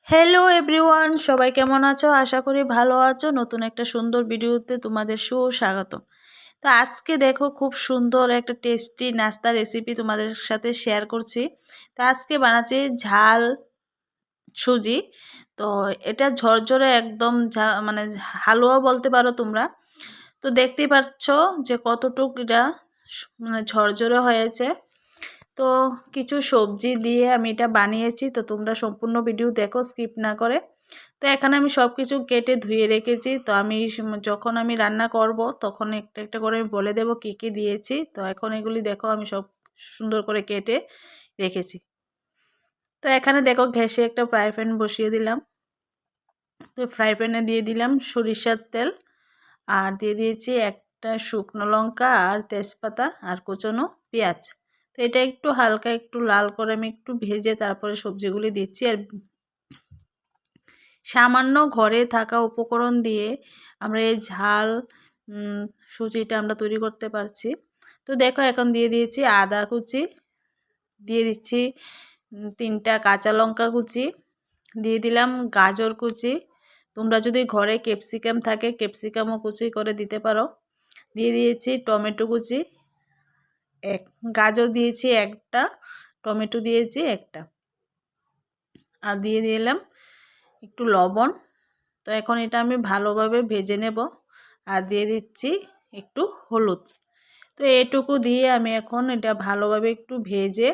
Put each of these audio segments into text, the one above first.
Hello everyone, সবাই কেমন আছো? আশা করি ভালো আছো। নতুন একটা সুন্দর ভিডিওতে তোমাদের সুস্বাগতম। তো আজকে দেখো খুব সুন্দর একটা টেস্টি নাস্তা রেসিপি তোমাদের সাথে শেয়ার করছি। তো আজকে বানাচ্ছি ঝাল সুজি। তো এটা ঝরঝরে একদম মানে হালুয়া বলতে পারো তোমরা। তো দেখতেই পাচ্ছ যে কতটুকু এটা মানে ঝরঝরে হয়েছে। তো কিছু সবজি দিয়ে আমি এটা বানিয়েছি, তো তোমরা সম্পূর্ণ ভিডিও দেখো স্কিপ না করে। তো এখানে আমি সব কিছু কেটে ধুয়ে রেখেছি। তো আমি যখন আমি রান্না করব তখন একটা একটা করে আমি বলে দেব কি কি দিয়েছি। তো এখন এগুলি দেখো আমি সব সুন্দর করে কেটে রেখেছি। তো এখানে দেখো গ্যাসে একটা ফ্রাই প্যান বসিয়ে দিলাম। তো ফ্রাই প্যানে দিয়ে দিলাম সরিষার তেল, আর দিয়ে দিয়েছি একটা শুকনো লঙ্কা আর তেজপাতা আর কুচনো পেঁয়াজ। তো এটা একটু হালকা একটু লাল করে আমি একটু ভেজে তারপরে সবজিগুলি দিচ্ছি। আর সামান্য ঘরে থাকা উপকরণ দিয়ে আমরা এই ঝাল সুজিটা আমরা তৈরি করতে পারছি। তো দেখো এখন দিয়ে দিয়েছি আদা কুচি, দিয়ে দিচ্ছি 3টা কাঁচা লঙ্কা কুচি, দিয়ে দিলাম গাজর কুচি। তোমরা যদি ঘরে ক্যাপসিকাম থাকে ক্যাপসিকামও কুচি করে দিতে পারো। দিয়ে দিয়েছি টমেটো কুচি, গাজর দিয়েছি একটা, টমেটো দিয়েছি একটা, আর দিয়ে দিলাম একটু লবণ। তো এখন এটা আমি ভালোভাবে ভেজে নেব। আর দিয়ে দিচ্ছি একটু হলুদ। তো এটুকু দিয়ে আমি এখন এটা ভালোভাবে একটু ভেজে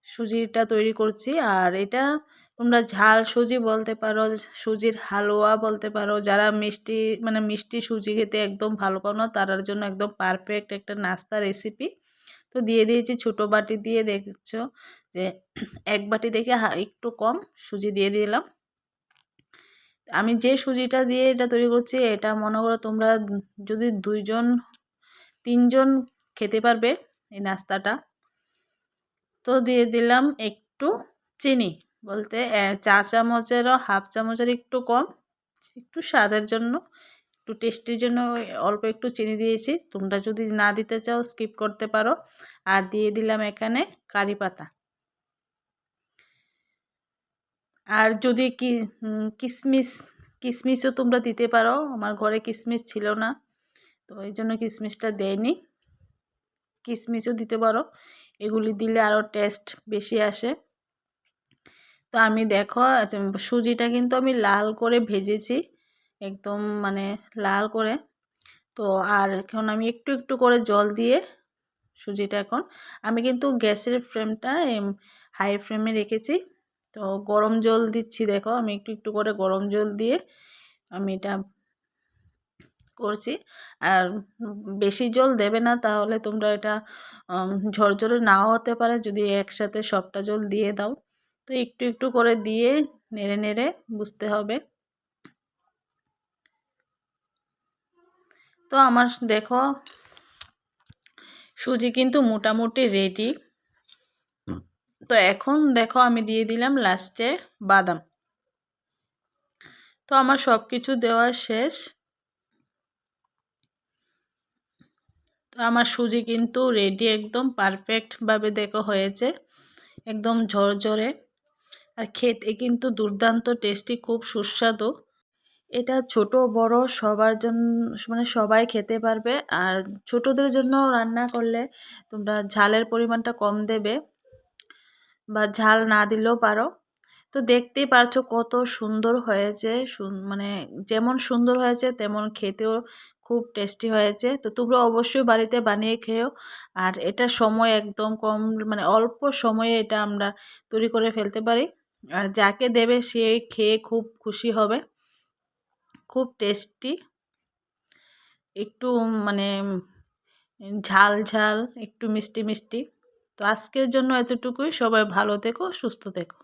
সুজিটা তৈরি করছি। আর এটা তোমরা ঝাল সুজি বলতে পারো, সুজির হালুয়া বলতে পারো। যারা মিষ্টি মানে মিষ্টি সুজি খেতে একদম ভালো পাও না তার জন্য একদম পারফেক্ট একটা নাস্তা রেসিপি। তো দিয়ে দিয়েছি ছোটো বাটি দিয়ে, দেখছো যে এক বাটি দেখে একটু কম সুজি দিয়ে দিলাম। আমি যে সুজিটা দিয়ে এটা তৈরি করছি এটা মনে করো তোমরা যদি 2জন 3জন খেতে পারবে এই নাস্তাটা। তো দিয়ে দিলাম একটু চিনি, বলতে চা চামচেরও হাফ চামচের একটু কম, একটু স্বাদের জন্য একটু টেস্টির জন্য অল্প একটু চিনি দিয়েছি। তোমরা যদি না দিতে চাও স্কিপ করতে পারো। আর দিয়ে দিলাম এখানে কারি পাতা। আর যদি কিশমিশ কিশমিশও তোমরা দিতে পারো। আমার ঘরে কিশমিশ ছিল না, তো এই জন্য কিশমিশটা দেয়নি। কিশমিশও দিতে পারো, এগুলি দিলে আরও টেস্ট বেশি আসে। তো আমি দেখো সুজিটা কিন্তু আমি লাল করে ভেজেছি, একদম মানে লাল করে। তো আর এখন আমি একটু একটু করে জল দিয়ে সুজিটা এখন আমি কিন্তু গ্যাসের ফ্লেমটা হাই ফ্লেমে রেখেছি। তো গরম জল দিচ্ছি, দেখো আমি একটু একটু করে গরম জল দিয়ে আমি এটা করছি। আর বেশি জল দেবে না, তাহলে তোমরা এটা ঝরঝরে নাও হতে পারে যদি একসাথে সবটা জল দিয়ে দাও। তো একটু একটু করে দিয়ে নেড়ে নেড়ে বুঝতে হবে। তো আমার দেখো সুজি কিন্তু মোটামুটি রেডি। তো এখন দেখো আমি দিয়ে দিলাম লাস্টে বাদাম। তো আমার সব কিছু দেওয়া শেষ। তো আমার সুজি কিন্তু রেডি, একদম পারফেক্টভাবে দেখো হয়েছে, একদম ঝরঝরে। আর খেতে কিন্তু দুর্দান্ত টেস্টি, খুব সুস্বাদু। এটা ছোট বড় সবার জন্য মানে সবাই খেতে পারবে। আর ছোটদের জন্য রান্না করলে তোমরা ঝালের পরিমাণটা কম দেবে বা ঝাল না দিলেও পারো। তো দেখতেই পারছো কত সুন্দর হয়েছে, মানে যেমন সুন্দর হয়েছে তেমন খেতেও খুব টেস্টি হয়েছে। তো তোমরা অবশ্যই বাড়িতে বানিয়ে খেও। আর এটা সময় একদম কম, মানে অল্প সময়ে এটা আমরা তৈরি করে ফেলতে পারি। আর যাকে দেবে সে খেয়ে খুব খুশি হবে। খুব টেস্টি, একটু মানে ঝাল ঝাল একটু মিষ্টি মিষ্টি। তো আজকের জন্য এতটুকুই। সবাই ভালো থেকো, সুস্থ থেকো।